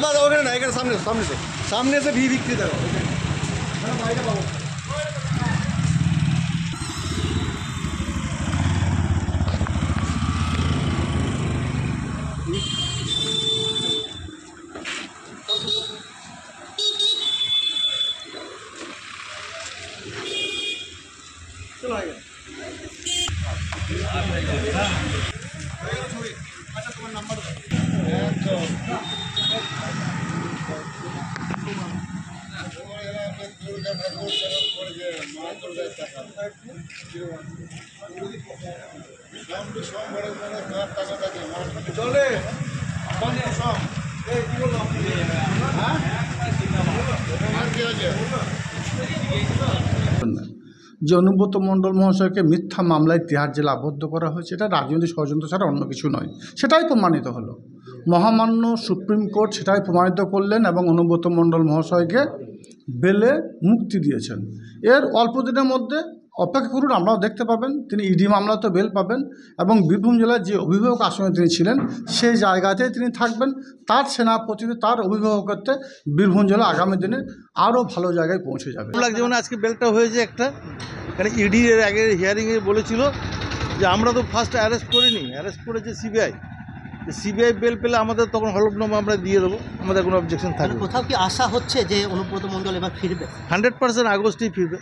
বাস ওখানে না, এখানে সামনে से भी বিক্রি দেখো বাইরে পাবো। चलो आएगा अच्छा तुम्हारा नंबर চলে যে অনুব্রত মণ্ডল মহাশয়কে মিথ্যা মামলায় তিহার জেলা আবদ্ধ করা হয়েছে, এটা রাজনৈতিক ষড়যন্ত্র ছাড়া অন্য কিছু নয়। সেটাই প্রমাণিত হলো, মহামান্য সুপ্রিম কোর্ট সেটাই প্রমাণিত করলেন এবং অনুব্রত মণ্ডল মহাশয়কে বেলে মুক্তি দিয়েছেন। এর অল্প দিনের মধ্যে অপেক্ষা করুন, আমরাও দেখতে পাবেন তিনি ইডি মামলাতে বেল পাবেন এবং বীরভূম জেলার যে অভিভাবক আসনে তিনি ছিলেন সেই জায়গাতেই তিনি থাকবেন। তার সেনাপতি, তার অভিভাবকত্বে বীরভূম জেলা আগামী দিনে আরও ভালো জায়গায় পৌঁছে যাবে। যেমন আজকে বেলটা হয়েছে একটা, কারণ ইডি এর আগে হিয়ারিংয়ে বলেছিল যে আমরা তো ফার্স্ট অ্যারেস্ট করিনি, অ্যারেস্ট করেছে সিবিআই। সিবিআই বেল পেলে আমাদের তখন হলফনামা আমরা দিয়ে দেবো, আমাদের কোনো অবজেকশন থাকবে। কোথাও কি আশা হচ্ছে যে অনুব্রত মণ্ডল এবার ফিরবে? 100% আগস্টেই ফিরবে।